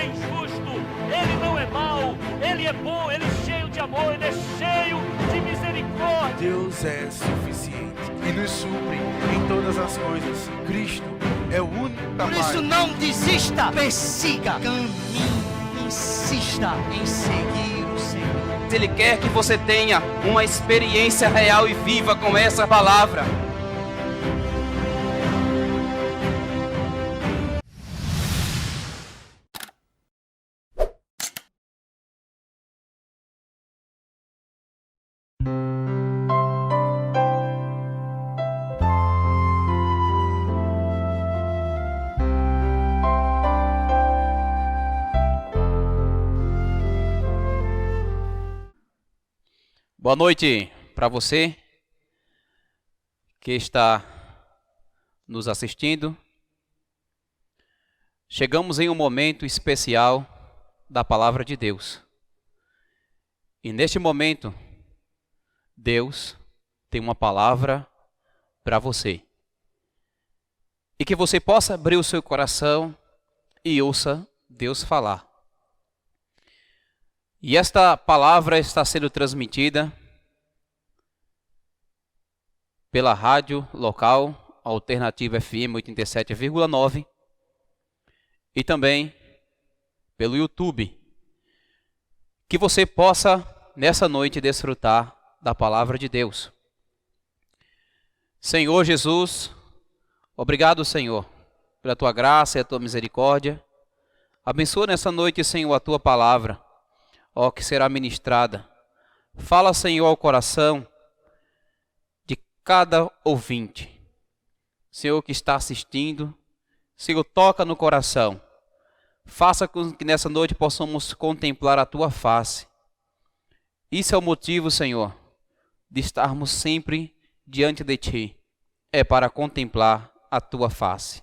injusto, Ele não é mau, Ele é bom, Ele é cheio de amor, Ele é cheio de misericórdia. Deus é suficiente e nos supre em todas as coisas. Cristo é o único capaz. Por isso não desista, persiga, caminhe, insista em seguir o Senhor. Ele quer que você tenha uma experiência real e viva com essa palavra. Boa noite para você que está nos assistindo. Chegamos em um momento especial da palavra de Deus. E neste momento, Deus tem uma palavra para você. E que você possa abrir o seu coração e ouça Deus falar. E esta palavra está sendo transmitida pela rádio local, Alternativa FM 87,9, e também pelo YouTube. Que você possa, nessa noite, desfrutar da palavra de Deus. Senhor Jesus, obrigado, Senhor, pela tua graça e a tua misericórdia. Abençoa nessa noite, Senhor, a tua palavra, ó, que será ministrada. Fala, Senhor, ao coração de cada ouvinte. Senhor que está assistindo, Senhor, toca no coração. Faça com que nessa noite possamos contemplar a tua face. Isso é o motivo, Senhor, de estarmos sempre diante de ti. É para contemplar a tua face.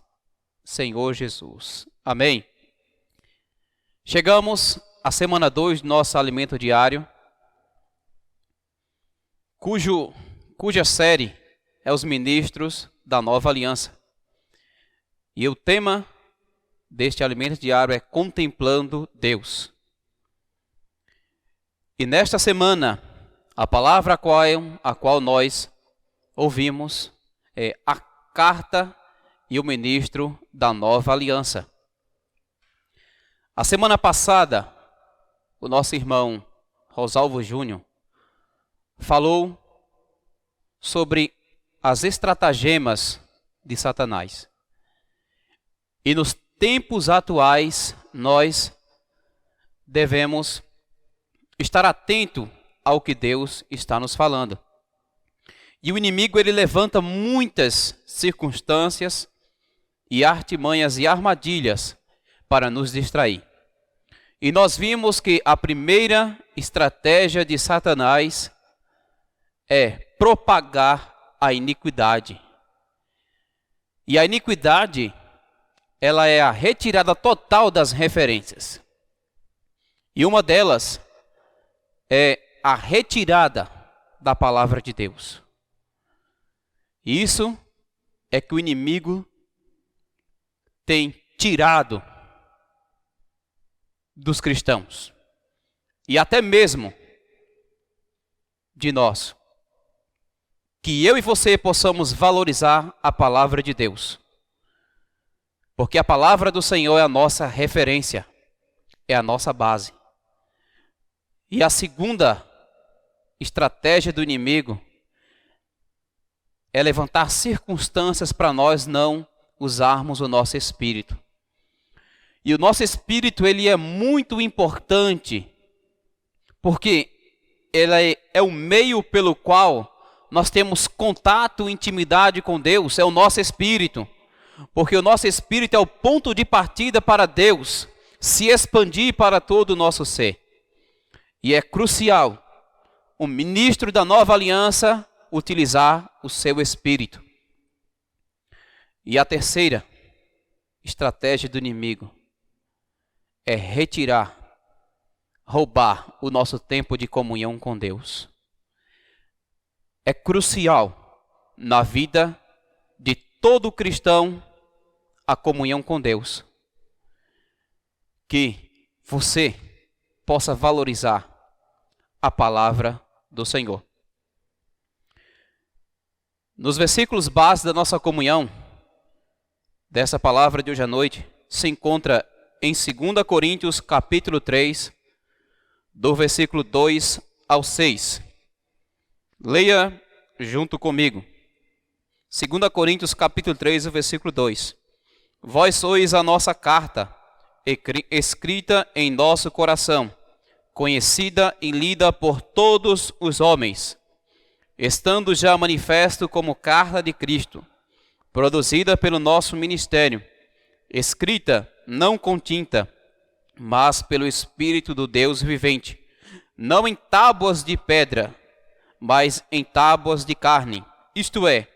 Senhor Jesus. Amém. Chegamos à semana 2 do nosso alimento diário, cuja série é os ministros da nova aliança. E o tema deste alimento diário é contemplando Deus. E nesta semana, a palavra a qual nós ouvimos é a carta e o ministro da nova aliança. A semana passada, o nosso irmão Rosalvo Júnior falou sobre as estratagemas de Satanás. E nos tempos atuais, nós devemos estar atento ao que Deus está nos falando. E o inimigo, ele levanta muitas circunstâncias e artimanhas e armadilhas para nos distrair. E nós vimos que a primeira estratégia de Satanás é propagar a iniquidade. E a iniquidade, ela é a retirada total das referências. E uma delas é a retirada da palavra de Deus. Isso é que o inimigo tem tirado dos cristãos e até mesmo de nós, que eu e você possamos valorizar a palavra de Deus, porque a palavra do Senhor é a nossa referência, é a nossa base. E a segunda estratégia do inimigo é levantar circunstâncias para nós não usarmos o nosso espírito. E o nosso espírito, ele é muito importante, porque ele é o meio pelo qual nós temos contato, intimidade com Deus, é o nosso espírito. Porque o nosso espírito é o ponto de partida para Deus se expandir para todo o nosso ser. E é crucial o ministro da nova aliança utilizar o seu espírito. E a terceira estratégia do inimigo é retirar, roubar o nosso tempo de comunhão com Deus. É crucial na vida de todo cristão a comunhão com Deus. Que você possa valorizar a palavra do Senhor. Nos versículos base da nossa comunhão, dessa palavra de hoje à noite, se encontra em 2 Coríntios capítulo 3, do versículo 2 ao 6. Leia junto comigo. 2 Coríntios capítulo 3, versículo 2. Vós sois a nossa carta, escrita em nosso coração, conhecida e lida por todos os homens, estando já manifesto como carta de Cristo, produzida pelo nosso ministério, escrita não com tinta, mas pelo Espírito do Deus vivente, não em tábuas de pedra, mas em tábuas de carne, isto é,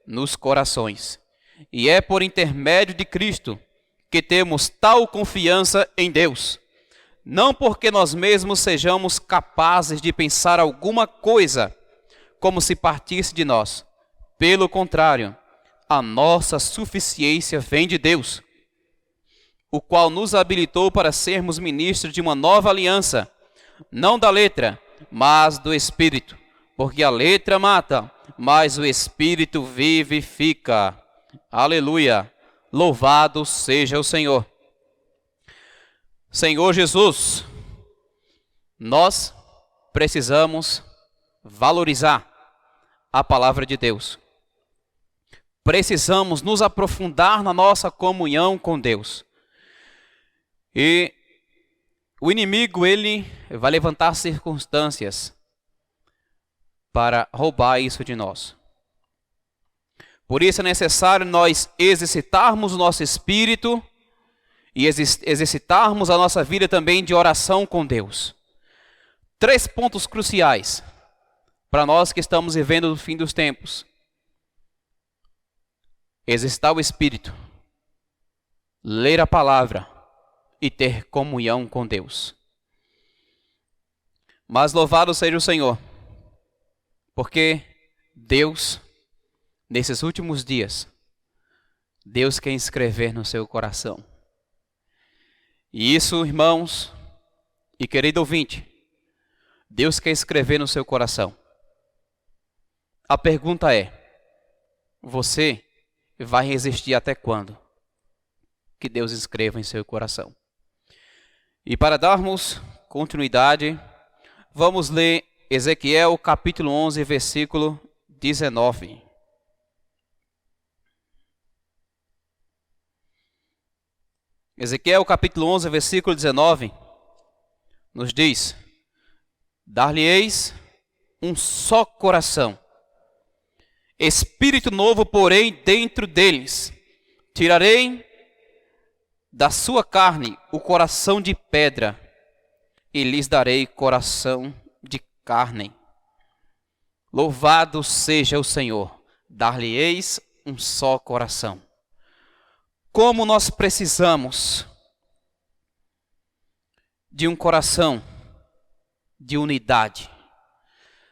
nos corações. E é por intermédio de Cristo que temos tal confiança em Deus. Não porque nós mesmos sejamos capazes de pensar alguma coisa como se partisse de nós. Pelo contrário, a nossa suficiência vem de Deus, o qual nos habilitou para sermos ministros de uma nova aliança, não da letra, mas do Espírito. Porque a letra mata, mas o Espírito vivifica. Aleluia! Louvado seja o Senhor. Senhor Jesus, nós precisamos valorizar a palavra de Deus. Precisamos nos aprofundar na nossa comunhão com Deus. E o inimigo, ele vai levantar circunstâncias para roubar isso de nós. Por isso é necessário nós exercitarmos o nosso espírito e exercitarmos a nossa vida também de oração com Deus. 3 pontos cruciais para nós que estamos vivendo no fim dos tempos. Exercitar o espírito, ler a palavra e ter comunhão com Deus. Mas louvado seja o Senhor, porque Deus, nesses últimos dias, Deus quer escrever no seu coração. E isso, irmãos e querido ouvinte, Deus quer escrever no seu coração. A pergunta é, você vai resistir até quando que Deus escreva em seu coração? E para darmos continuidade, vamos ler Ezequiel capítulo 11, versículo 19. Ezequiel capítulo 11, versículo 19, nos diz: Dar-lhe-eis um só coração, espírito novo, porém, dentro deles. Tirarei da sua carne o coração de pedra, e lhes darei coração de carne. Louvado seja o Senhor, dar-lhe-eis um só coração. Como nós precisamos de um coração de unidade.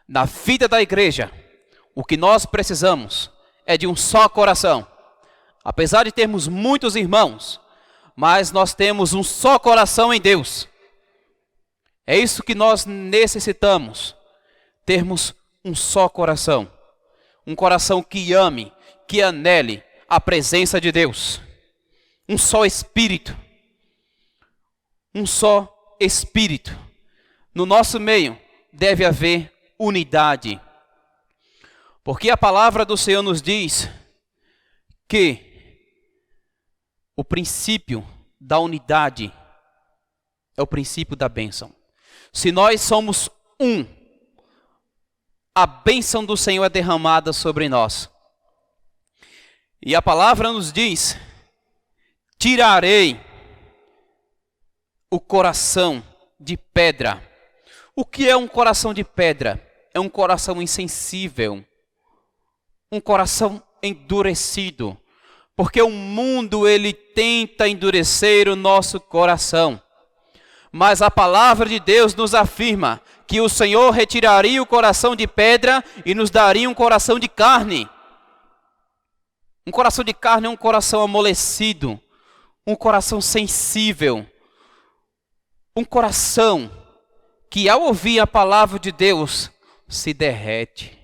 Na vida da igreja, o que nós precisamos é de um só coração. Apesar de termos muitos irmãos, mas nós temos um só coração em Deus. É isso que nós necessitamos, termos um só coração. Um coração que ame, que anele a presença de Deus. Um só espírito. Um só espírito. No nosso meio deve haver unidade. Porque a palavra do Senhor nos diz que o princípio da unidade é o princípio da bênção. Se nós somos um, a bênção do Senhor é derramada sobre nós. E a palavra nos diz: tirarei o coração de pedra. O que é um coração de pedra? É um coração insensível, um coração endurecido, porque o mundo ele tenta endurecer o nosso coração. Mas a palavra de Deus nos afirma que o Senhor retiraria o coração de pedra e nos daria um coração de carne. Um coração de carne é um coração amolecido, um coração sensível, um coração que ao ouvir a palavra de Deus se derrete.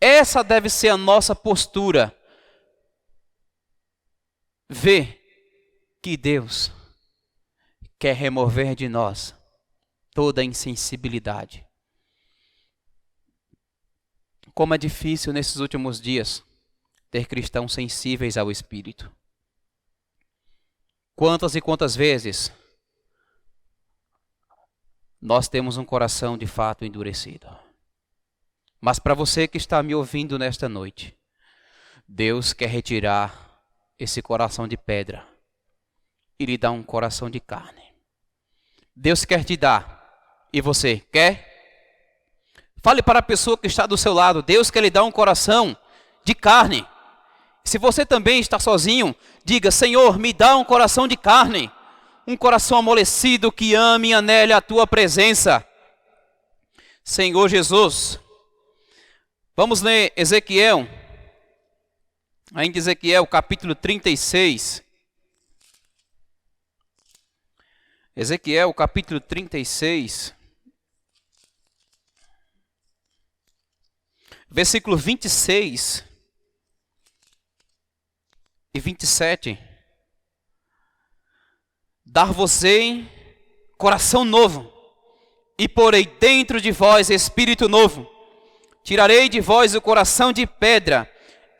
Essa deve ser a nossa postura. Ver que Deus quer remover de nós toda a insensibilidade. Como é difícil nesses últimos dias ter cristãos sensíveis ao Espírito. Quantas e quantas vezes nós temos um coração de fato endurecido. Mas para você que está me ouvindo nesta noite, Deus quer retirar esse coração de pedra e lhe dar um coração de carne. Deus quer te dar. E você quer? Fale para a pessoa que está do seu lado. Deus quer lhe dar um coração de carne. Se você também está sozinho, diga: Senhor, me dá um coração de carne. Um coração amolecido que ame e anele a tua presença. Senhor Jesus. Vamos ler Ezequiel. Ainda Ezequiel, capítulo 36. Ezequiel, capítulo 36. Versículo 26 e 27. Dar-vos-ei coração novo, e porei dentro de vós espírito novo. Tirarei de vós o coração de pedra,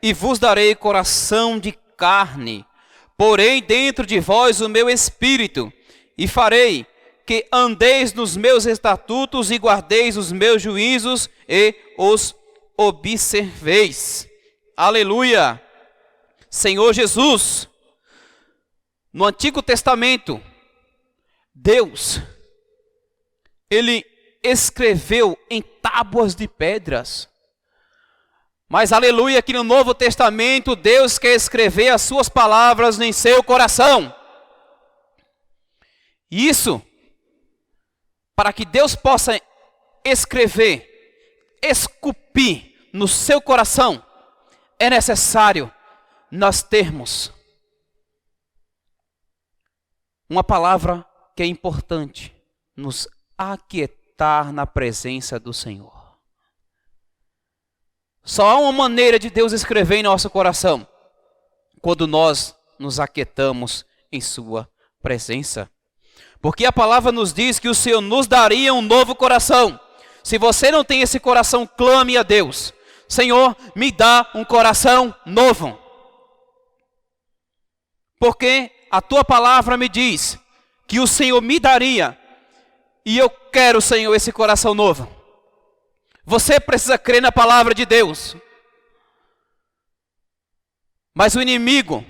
e vos darei coração de carne. Porei dentro de vós o meu espírito, e farei que andeis nos meus estatutos e guardeis os meus juízos e os observeis. Aleluia! Senhor Jesus, no Antigo Testamento, Deus, Ele escreveu em tábuas de pedras. Mas aleluia, que no Novo Testamento, Deus quer escrever as suas palavras em seu coração. Isso, para que Deus possa escrever, esculpir no seu coração, é necessário nós termos uma palavra que é importante: nos aquietar na presença do Senhor. Só há uma maneira de Deus escrever em nosso coração: quando nós nos aquietamos em sua presença. Porque a palavra nos diz que o Senhor nos daria um novo coração. Se você não tem esse coração, clame a Deus: Senhor, me dá um coração novo. Porque a tua palavra me diz que o Senhor me daria, e eu quero, Senhor, esse coração novo. Você precisa crer na palavra de Deus. Mas o inimigo,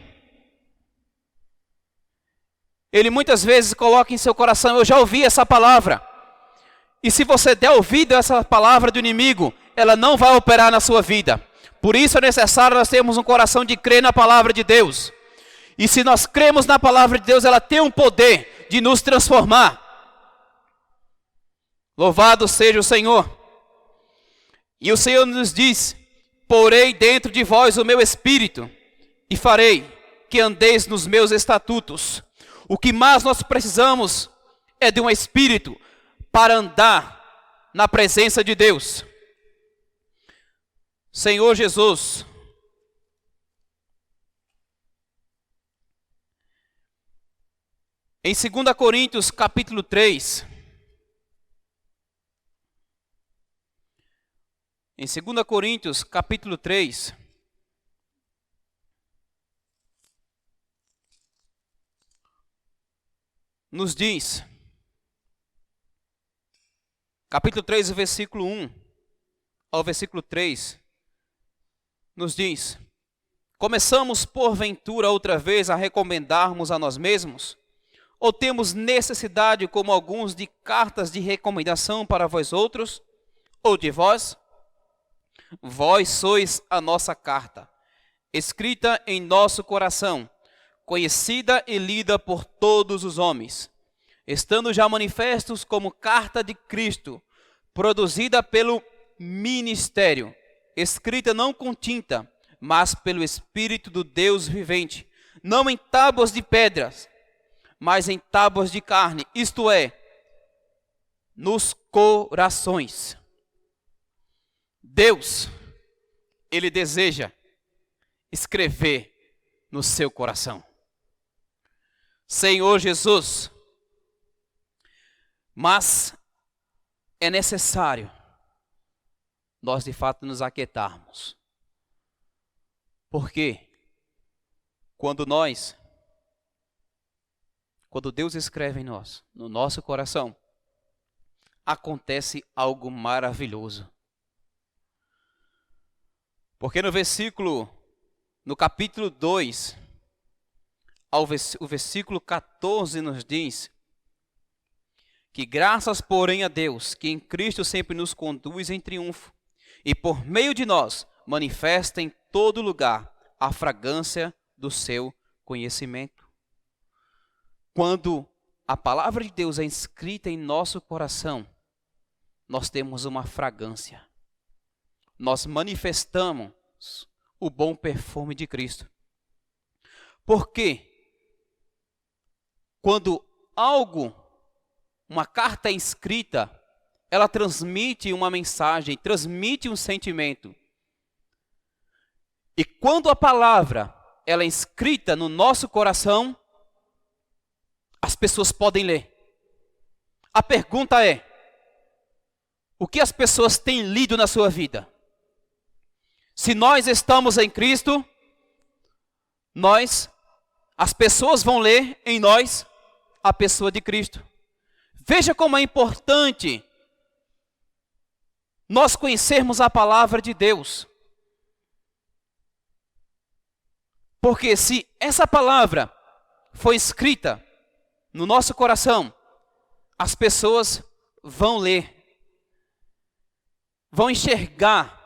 ele muitas vezes coloca em seu coração: eu já ouvi essa palavra. E se você der ouvido a essa palavra do inimigo, ela não vai operar na sua vida. Por isso é necessário nós termos um coração de crer na palavra de Deus. E se nós cremos na palavra de Deus, ela tem um poder de nos transformar. Louvado seja o Senhor. E o Senhor nos diz: porei dentro de vós o meu espírito, e farei que andeis nos meus estatutos. O que mais nós precisamos é de um espírito para andar na presença de Deus. Senhor Jesus, em 2 Coríntios capítulo 3, em 2 Coríntios capítulo 3, nos diz, capítulo 3, versículo 1 ao versículo 3, nos diz: começamos porventura outra vez a recomendarmos a nós mesmos? Ou temos necessidade, como alguns, de cartas de recomendação para vós outros? Ou de vós? Vós sois a nossa carta, escrita em nosso coração, conhecida e lida por todos os homens, estando já manifestos como carta de Cristo, produzida pelo ministério, escrita não com tinta, mas pelo Espírito do Deus vivente, não em tábuas de pedras, mas em tábuas de carne, isto é, nos corações. Deus, Ele deseja escrever no seu coração. Senhor Jesus, mas é necessário nós de fato nos aquietarmos. Porque quando Deus escreve em nós, no nosso coração, acontece algo maravilhoso. Porque no capítulo 2, o versículo 14 nos diz que graças, porém, a Deus, que em Cristo sempre nos conduz em triunfo, e por meio de nós manifesta em todo lugar a fragrância do seu conhecimento. Quando a palavra de Deus é inscrita em nosso coração, nós temos uma fragrância. Nós manifestamos o bom perfume de Cristo. Porque quando uma carta é escrita, ela transmite uma mensagem, transmite um sentimento. E quando a palavra ela é escrita no nosso coração, as pessoas podem ler. A pergunta é: o que as pessoas têm lido na sua vida? Se nós estamos em Cristo, as pessoas vão ler em nós a pessoa de Cristo. Veja como é importante nós conhecermos a palavra de Deus. Porque se essa palavra foi escrita no nosso coração, as pessoas vão ler, vão enxergar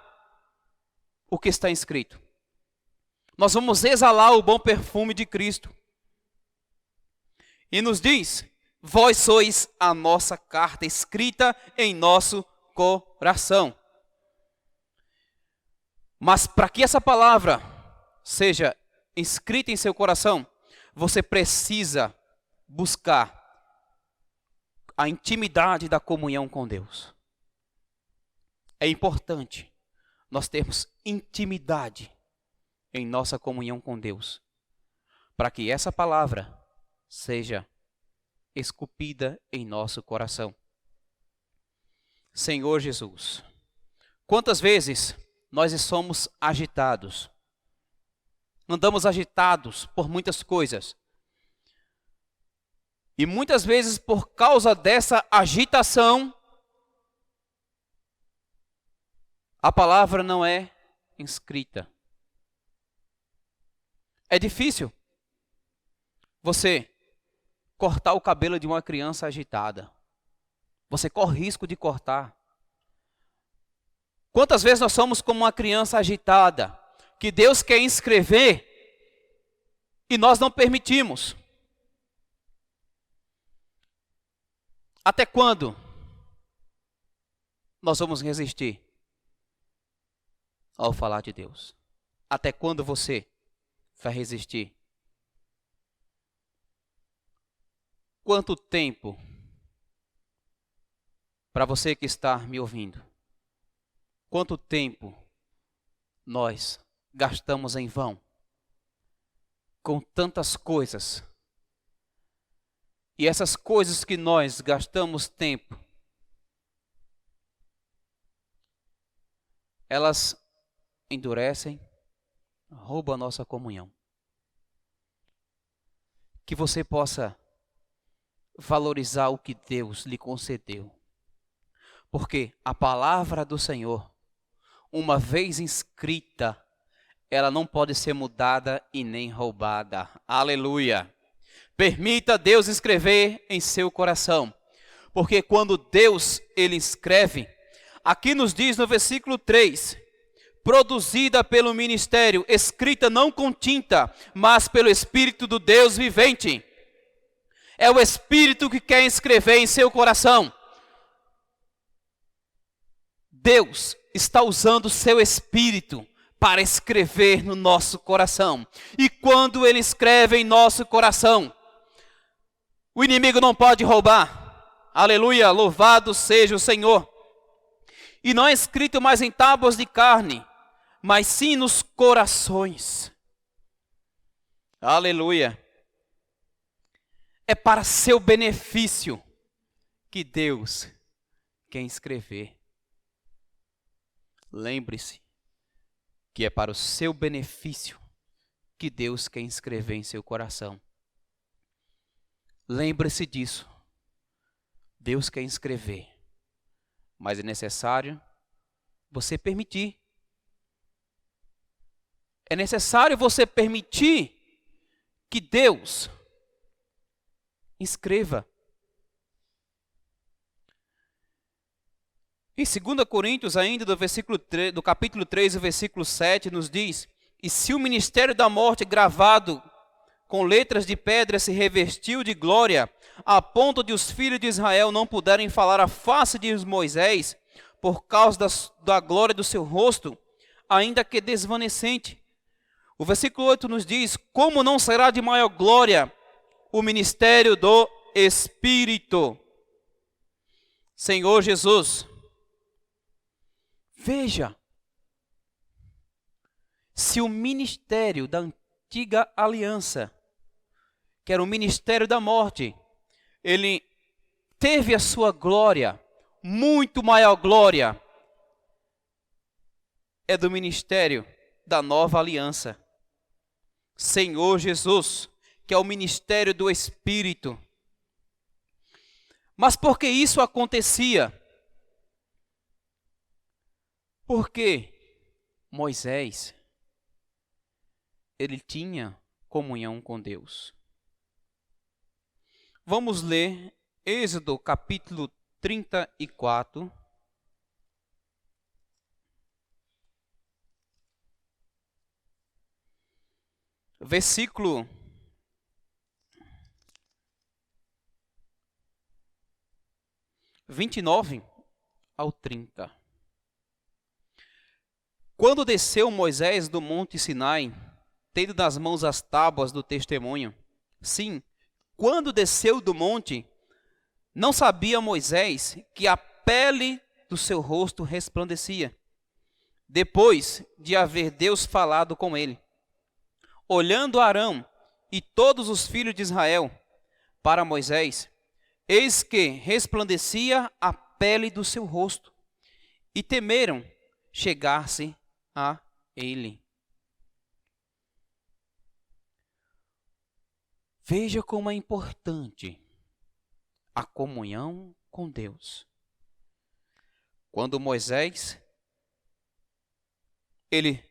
o que está escrito. Nós vamos exalar o bom perfume de Cristo. E nos diz: vós sois a nossa carta escrita em nosso coração. Mas para que essa palavra seja inscrita em seu coração, você precisa buscar a intimidade da comunhão com Deus. É importante nós termos intimidade em nossa comunhão com Deus, para que essa palavra seja esculpida em nosso coração. Senhor Jesus, quantas vezes nós somos agitados, andamos agitados por muitas coisas, e muitas vezes por causa dessa agitação, a palavra não é inscrita. É difícil você cortar o cabelo de uma criança agitada. Você corre risco de cortar. Quantas vezes nós somos como uma criança agitada, que Deus quer inscrever e nós não permitimos? Até quando nós vamos resistir ao falar de Deus? Até quando você vai resistir? Quanto tempo, para você que está me ouvindo, quanto tempo nós gastamos em vão com tantas coisas? E essas coisas que nós gastamos tempo, elas endurecem, roubam a nossa comunhão. Que você possa valorizar o que Deus lhe concedeu. Porque a palavra do Senhor, uma vez inscrita, ela não pode ser mudada e nem roubada. Aleluia! Permita Deus escrever em seu coração. Porque quando Deus ele escreve, aqui nos diz no versículo 3, produzida pelo ministério, escrita não com tinta, mas pelo Espírito do Deus vivente. É o Espírito que quer escrever em seu coração. Deus está usando o seu Espírito para escrever no nosso coração. E quando Ele escreve em nosso coração, O inimigo não pode roubar. Aleluia, louvado seja o Senhor. E não é escrito mais em tábuas de carne, mas sim nos corações. Aleluia. É para seu benefício que Deus quer escrever. Lembre-se que é para o seu benefício que Deus quer escrever em seu coração. Lembre-se disso. Deus quer escrever, mas é necessário você permitir. É necessário você permitir que Deus escreva. Em 2 Coríntios, ainda do capítulo 3, o versículo 7, nos diz: e se o ministério da morte gravado com letras de pedra se revestiu de glória, a ponto de os filhos de Israel não puderem falar a face de Moisés, por causa da glória do seu rosto, ainda que desvanecente. O versículo 8 nos diz: como não será de maior glória o ministério do Espírito? Senhor Jesus, veja, se o ministério da antiga aliança, que era o ministério da morte, ele teve a sua glória, muito maior glória, é do ministério da nova aliança. Senhor Jesus, que é o ministério do Espírito. Mas por que isso acontecia? Porque Moisés, ele tinha comunhão com Deus. Vamos ler Êxodo capítulo 34. Versículo 29 ao 30. Quando desceu Moisés do monte Sinai, tendo nas mãos as tábuas do testemunho, sim, quando desceu do monte, não sabia Moisés que a pele do seu rosto resplandecia, depois de haver Deus falado com ele. Olhando Arão e todos os filhos de Israel para Moisés, eis que resplandecia a pele do seu rosto, e temeram chegar-se a ele. Veja como é importante a comunhão com Deus. Quando Moisés, ele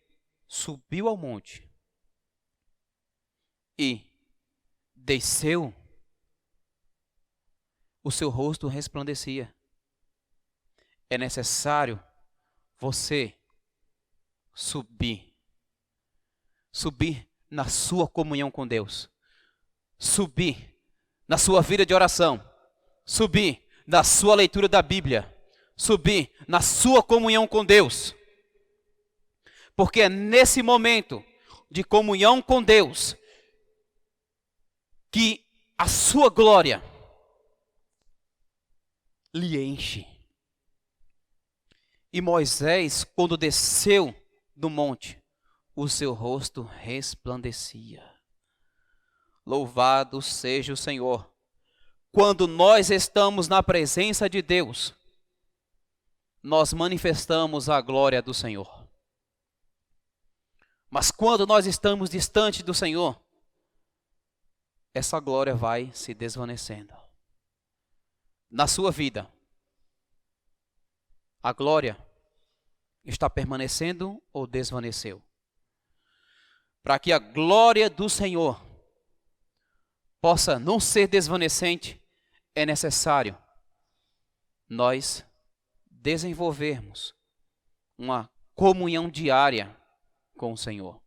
subiu ao monte e desceu, o seu rosto resplandecia. É necessário você subir na sua comunhão com Deus, subir na sua vida de oração, subir na sua leitura da Bíblia, subir na sua comunhão com Deus. Porque é nesse momento de comunhão com Deus que a sua glória lhe enche. E Moisés, quando desceu do monte, o seu rosto resplandecia. Louvado seja o Senhor. Quando nós estamos na presença de Deus, nós manifestamos a glória do Senhor. Mas quando nós estamos distante do Senhor, essa glória vai se desvanecendo. Na sua vida, a glória está permanecendo ou desvaneceu? Para que a glória do Senhor possa não ser desvanecente, é necessário nós desenvolvermos uma comunhão diária com o Senhor.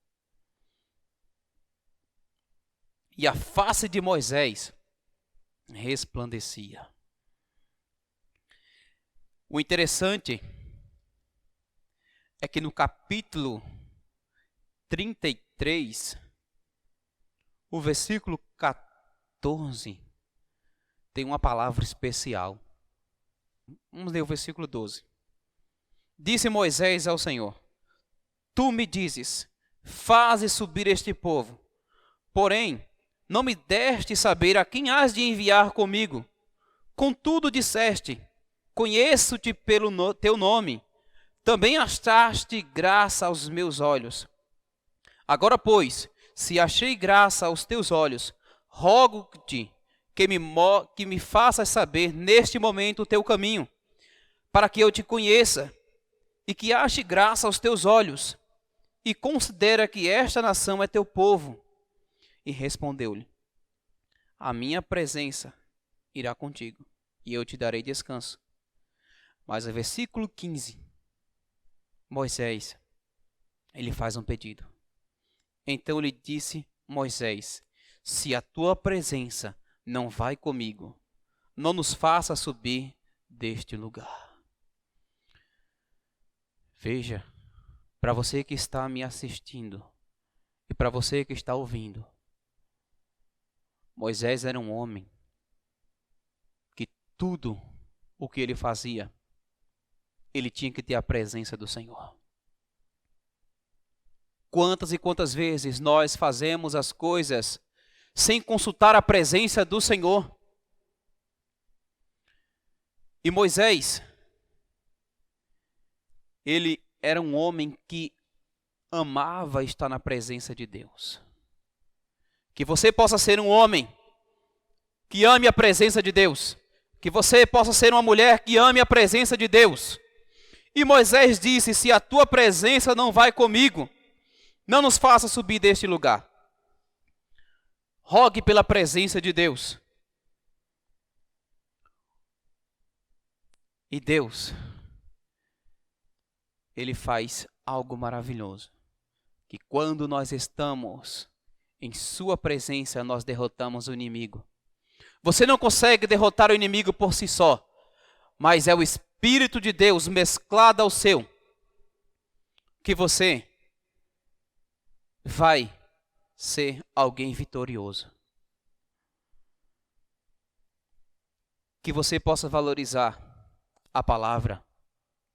E a face de Moisés resplandecia. O interessante é que no capítulo 33, o versículo 14, tem uma palavra especial. Vamos ler o versículo 12. Disse Moisés ao Senhor: Tu me dizes, faze subir este povo. Porém, não me deste saber a quem has de enviar comigo. Contudo disseste, conheço-te pelo teu nome. Também achaste graça aos meus olhos. Agora, pois, se achei graça aos teus olhos, rogo-te que me faças saber neste momento o teu caminho, para que eu te conheça e que ache graça aos teus olhos, e considera que esta nação é teu povo. E respondeu-lhe: a minha presença irá contigo, e eu te darei descanso. Mas no versículo 15, Moisés, ele faz um pedido. Então lhe disse Moisés: se a tua presença não vai comigo, não nos faça subir deste lugar. Veja, para você que está me assistindo e para você que está ouvindo, Moisés era um homem que tudo o que ele fazia, ele tinha que ter a presença do Senhor. Quantas e quantas vezes nós fazemos as coisas sem consultar a presença do Senhor? E Moisés, ele era um homem que amava estar na presença de Deus. Que você possa ser um homem que ame a presença de Deus. Que você possa ser uma mulher que ame a presença de Deus. E Moisés disse: se a tua presença não vai comigo, não nos faça subir deste lugar. Rogue pela presença de Deus. E Deus, Ele faz algo maravilhoso. Que quando nós estamos em sua presença, nós derrotamos o inimigo. Você não consegue derrotar o inimigo por si só, mas é o Espírito de Deus mesclado ao seu, que você vai ser alguém vitorioso. Que você possa valorizar a palavra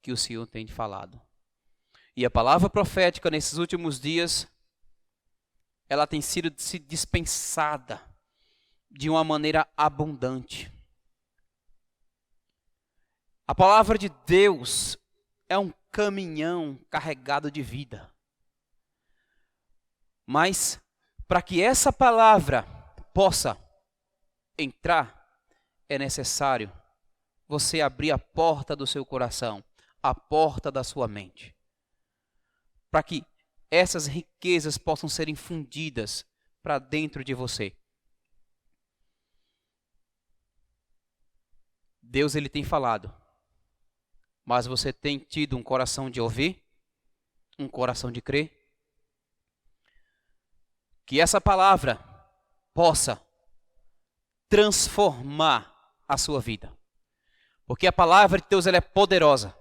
que o Senhor tem falado. E a palavra profética nesses últimos dias, ela tem sido dispensada de uma maneira abundante. A palavra de Deus é um caminhão carregado de vida. Mas, para que essa palavra possa entrar, é necessário você abrir a porta do seu coração, a porta da sua mente, para que essas riquezas possam ser infundidas para dentro de você. Deus, Ele tem falado, mas você tem tido um coração de ouvir, um coração de crer? Que essa palavra possa transformar a sua vida. Porque a palavra de Deus, ela é poderosa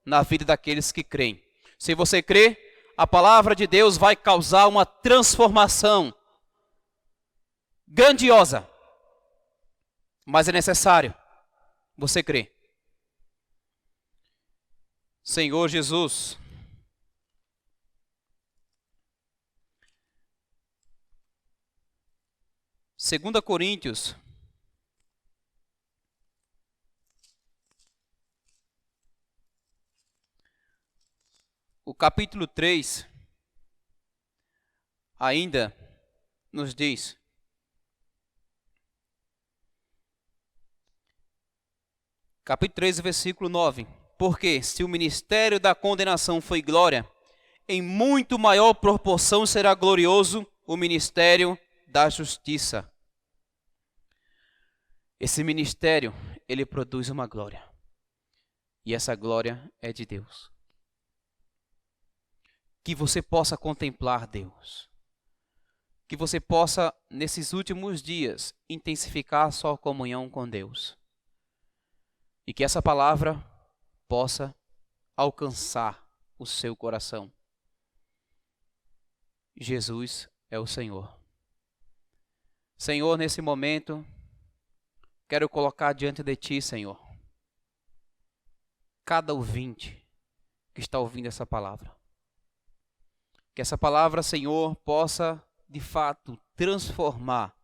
na vida daqueles que creem. Se você crê, a palavra de Deus vai causar uma transformação grandiosa. Mas é necessário você crer. Senhor Jesus, Segunda Coríntios, o capítulo 3, ainda nos diz: capítulo 3, versículo 9: porque se o ministério da condenação foi glória, em muito maior proporção será glorioso o ministério da justiça. Esse ministério, ele produz uma glória. E essa glória é de Deus. Que você possa contemplar Deus. Que você possa, nesses últimos dias, intensificar a sua comunhão com Deus. E que essa palavra possa alcançar o seu coração. Jesus é o Senhor. Senhor, nesse momento, quero colocar diante de Ti, Senhor, cada ouvinte que está ouvindo essa palavra. Que essa palavra, Senhor, possa, de fato, transformar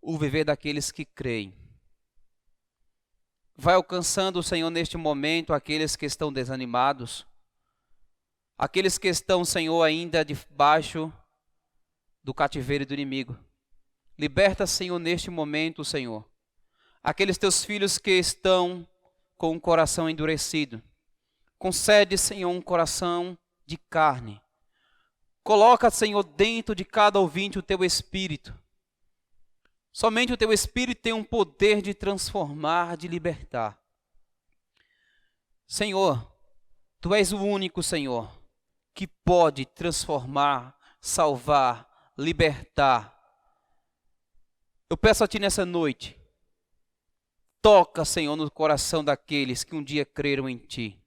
o viver daqueles que creem. Vai alcançando, Senhor, neste momento, aqueles que estão desanimados, aqueles que estão, Senhor, ainda debaixo do cativeiro do inimigo. Liberta, Senhor, neste momento, Senhor, aqueles teus filhos que estão com o coração endurecido. Concede, Senhor, um coração de carne. Coloca, Senhor, dentro de cada ouvinte o teu Espírito. Somente o teu Espírito tem um poder de transformar, de libertar. Senhor, Tu és o único, Senhor, que pode transformar, salvar, libertar. Eu peço a Ti nessa noite, toca, Senhor, no coração daqueles que um dia creram em Ti.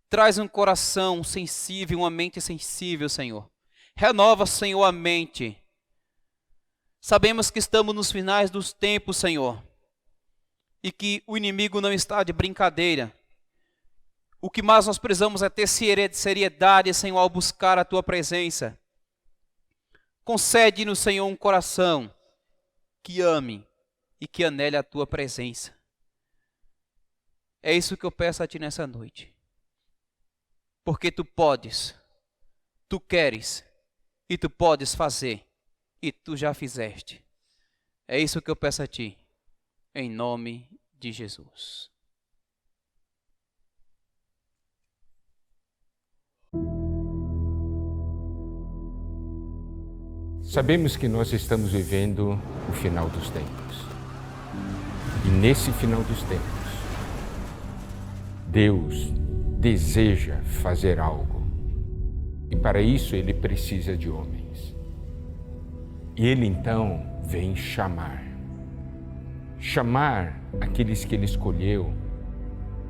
Traz um coração sensível, uma mente sensível, Senhor. Renova, Senhor, a mente. Sabemos que estamos nos finais dos tempos, Senhor, e que o inimigo não está de brincadeira. O que mais nós precisamos é ter seriedade, Senhor, ao buscar a Tua presença. Concede-nos, Senhor, um coração que ame e que anele a Tua presença. É isso que eu peço a Ti nessa noite. Porque Tu podes, Tu queres e Tu podes fazer e Tu já fizeste. É isso que eu peço a Ti, em nome de Jesus. Sabemos que nós estamos vivendo o final dos tempos. E nesse final dos tempos, Deus deseja fazer algo. E para isso Ele precisa de homens. E Ele então vem chamar. Chamar aqueles que Ele escolheu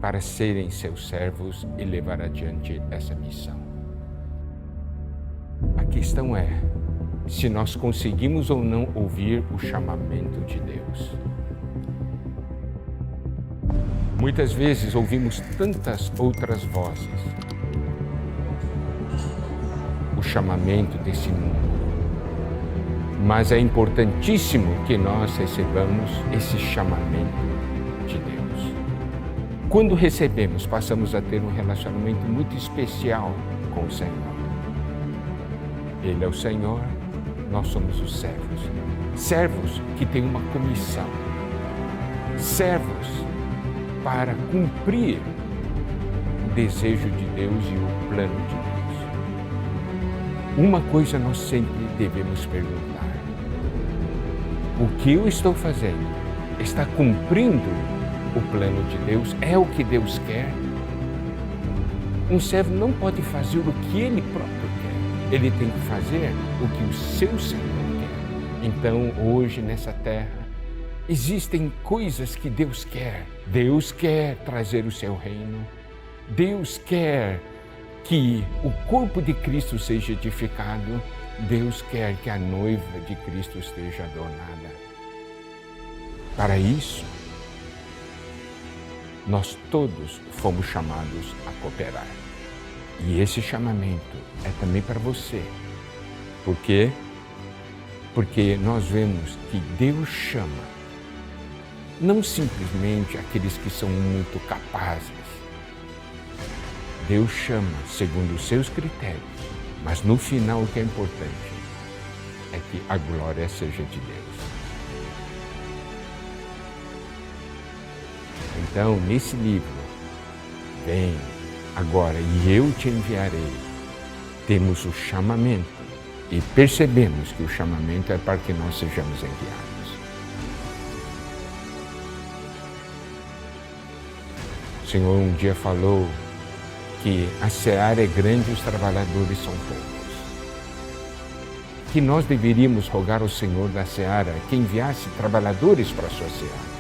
para serem seus servos e levar adiante essa missão. A questão é se nós conseguimos ou não ouvir o chamamento de Deus. Muitas vezes ouvimos tantas outras vozes, o chamamento desse mundo, mas é importantíssimo que nós recebamos esse chamamento de Deus. Quando recebemos, passamos a ter um relacionamento muito especial com o Senhor. Ele é o Senhor, nós somos os servos. Servos que têm uma comissão. Servos para cumprir o desejo de Deus e o plano de Deus. Uma coisa nós sempre devemos perguntar: o que eu estou fazendo está cumprindo o plano de Deus? É o que Deus quer? Um servo não pode fazer o que ele próprio quer. Ele tem que fazer o que o seu Senhor quer. Então, hoje, nessa terra, existem coisas que Deus quer. Deus quer trazer o seu reino. Deus quer que o corpo de Cristo seja edificado. Deus quer que a noiva de Cristo esteja adornada. Para isso, nós todos fomos chamados a cooperar. E esse chamamento é também para você. Por quê? Porque nós vemos que Deus chama não simplesmente aqueles que são muito capazes. Deus chama segundo os seus critérios, mas no final o que é importante é que a glória seja de Deus. Então, nesse livro, vem agora e eu te enviarei, temos o chamamento e percebemos que o chamamento é para que nós sejamos enviados. O Senhor um dia falou que a seara é grande e os trabalhadores são poucos. Que nós deveríamos rogar ao Senhor da seara que enviasse trabalhadores para a sua seara.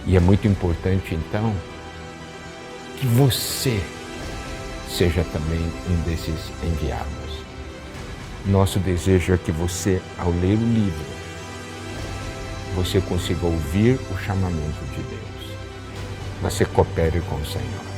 E é muito importante, então, que você seja também um desses enviados. Nosso desejo é que você, ao ler o livro, você consiga ouvir o chamamento de Deus. Você coopere com o Senhor.